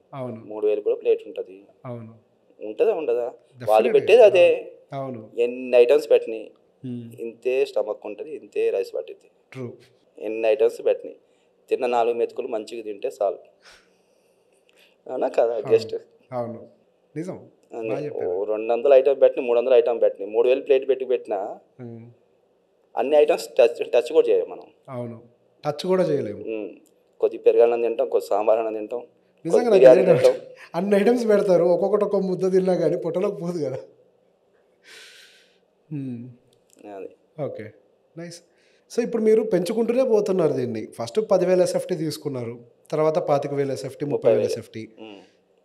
3000 కూడా ప్లేట్ ఉంటుంది. ఉండదా? వాళ్ళు పెట్టేది అదే. ఎన్ని ఐటమ్స్ పెట్టినాయి, ఇంతే స్టమక్ ఉంటుంది, ఇంతే రైస్ పట్టింది. ఎన్ని ఐటమ్స్ పెట్టినాయి, తిన్న 4 మెతుకులు మంచిగా తింటే చాలు. అవునా కదా గెస్ట్? అవును, నిజం. 200 ఐటమ్ పెట్టినాయి, 300 ఐటమ్ పెట్టినాయి, 3000 ప్లేట్ పెట్టినా అన్ని ఐటమ్స్ టచ్ కూడా చేయలేము మనం. అవును, టచ్ కూడా చేయలేము. కొద్ది పెరుగన్నం తింటాం, కొద్ది సాంబార్ అన్నం తింటాం, నిజంగా అన్ని ఐటమ్స్ పెడతారు, ఒక్కొక్కటి ఒక్కొక్క ముద్ద తిన్నా కానీ పొట్టలోకి పోదు కదా. అది. Okay, nice. సో ఇప్పుడు మీరు పెంచుకుంటూనే పోతున్నారు దీన్ని. ఫస్ట్ 10,000 SFT తీసుకున్నారు, తర్వాత 25,000 SFT, 30,000 SFT,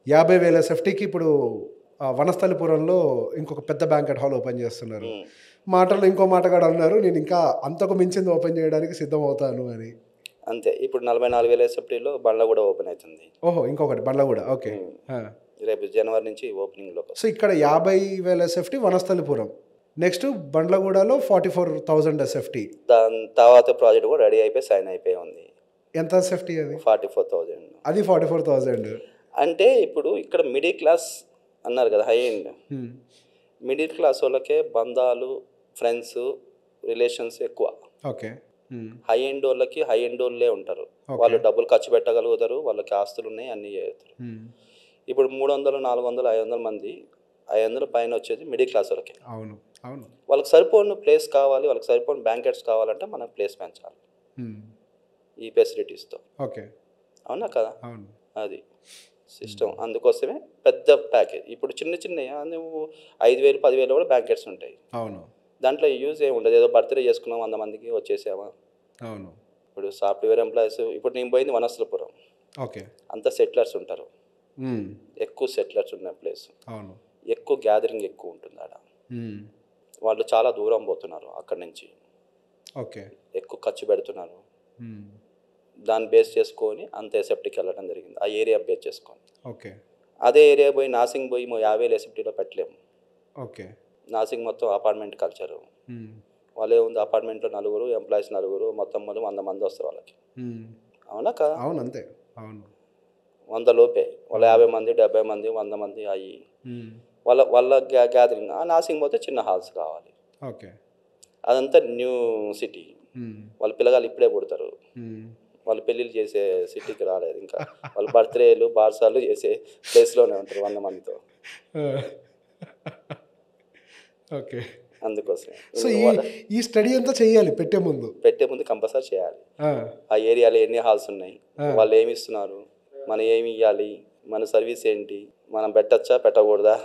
50,000 SFTకి ఇప్పుడు వనస్థలిపురంలో ఇంకొక పెద్ద బ్యాంకెట్ హాల్ ఓపెన్ చేస్తున్నారు. మాటల్లో ఇంకో మాట కూడా అన్నారు, నేను ఇంకా అంతకు మించింది ఓపెన్ చేయడానికి సిద్ధం అవుతాను అని. అంతే. ఇప్పుడు 44,000 SFTలో బండ్లగూడ ఓపెన్ అవుతుంది. ఓహో, ఇంకొకటి బండ్లగూడ. ఓకే, రేపు జనవరి నుంచి ఓపెనింగ్లో. సో ఇక్కడ 50,000 SFT వనస్థలిపురం, నెక్స్ట్ బండ్లగూడలో 44,000 SFT. దాని తర్వాత ప్రాజెక్ట్ కూడా రెడీ అయిపోయి సైన్ అయిపోయి ఉంది. ఎంత SFT అది? 44,000. అది 44,000 అంటే ఇప్పుడు ఇక్కడ మిడిల్ క్లాస్ అన్నారు కదా, హై ఎండ్. మిడిల్ క్లాస్ వాళ్ళకే బంధాలు, ఫ్రెండ్స్, రిలేషన్స్ ఎక్కువ. ఓకే. హై ఎండ్ వాళ్ళకి హై ఎండ్ వాళ్ళే ఉంటారు, వాళ్ళు డబ్బులు ఖర్చు పెట్టగలుగుతారు, వాళ్ళకి ఆస్తులు ఉన్నాయి, అన్నీ చేస్తారు. ఇప్పుడు 300, 400, 500 మంది, 500 పైన వచ్చేది మిడిల్ క్లాస్ వాళ్ళకి. అవును, అవును. వాళ్ళకి సరిపోయిన ప్లేస్ కావాలి, వాళ్ళకి సరిపోయిన బ్యాంకెట్స్ కావాలంటే మనం ప్లేస్ పెంచాలి ఈ ఫెసిలిటీస్తో. ఓకే, అవునా కదా? అవును, అది సిస్టమ్. అందుకోసమే పెద్ద ప్యాకేజ్. ఇప్పుడు చిన్న 5,000, 10,000 కూడా బ్యాంకెట్స్ ఉంటాయి. అవును. దాంట్లో యూజ్ ఏమి ఉండదు, ఏదో బర్త్డే చేసుకున్నాం 100 మందికి వచ్చేసామా. అవును. ఇప్పుడు సాఫ్ట్వేర్ ఎంప్లాయీస్, ఇప్పుడు నేను పోయింది వనస్థలపురం, ఓకే. అంతా సెటిలర్స్ ఉంటారు, మ్మ్. ఎక్కువ సెటిలర్స్ ఉన్న ప్లేస్, అవును. ఎక్కువ గ్యాదరింగ్ ఎక్కువ ఉంటుంది ఆడ. మ్మ్. వాళ్ళు చాలా దూరం పోతున్నారు అక్కడి నుంచి, ఓకే. ఎక్కువ ఖర్చు పెడుతున్నారు. మ్మ్. దాన్ని బేస్ చేసుకొని అంత ఎసెప్టీకి వెళ్ళడం జరిగింది, ఆ ఏరియా బేస్ చేసుకొని. ఓకే. అదే ఏరియా పోయి నాసింగ్ పోయి 50,000 ఎసెప్టీలో పెట్టలేము. ఓకే. నాసింగ్ మొత్తం అపార్ట్మెంట్ కల్చరు, మ్మ్. వాళ్ళు ఏముంది అపార్ట్మెంట్లో 4 ఎంప్లాయీస్ 4 మొత్తం 100 మంది వస్తారు వాళ్ళకి. మ్మ్. అవునా కదా, అవును, అంతే. అవును. 100 లోపే, వాళ్ళ 50 మంది 70 మంది 100 మంది అయ్యి మ్మ్. వాళ్ళ గ్యాదరింగ్. ఆ నాసింగ్ పోతే చిన్న హాల్స్ కావాలి, ఓకే. అదంతా న్యూ సిటీ. మ్మ్. వాళ్ళ పిల్లగాళ్ళు ఇప్పుడే పుడతారు, మ్మ్. వాళ్ళు పెళ్ళిళ్ళు చేసే సిటీకి రాలేదు ఇంకా, వాళ్ళు బర్త్డేలు బార్సాలు చేసే ప్లేస్లోనే ఉంటారు 100 మందితో. ఓకే. అందుకోసం సో ఈ స్టడీ అంతా చేయాలి పెట్టే ముందు కంపల్సరీ చేయాలి. ఆ ఏరియాలో ఎన్ని హాల్స్ ఉన్నాయి, వాళ్ళు ఏమి ఇస్తున్నారు, మనం ఏమి ఇవ్వాలి, మన సర్వీస్ ఏంటి, మనం పెట్టచ్చా పెట్టకూడదా.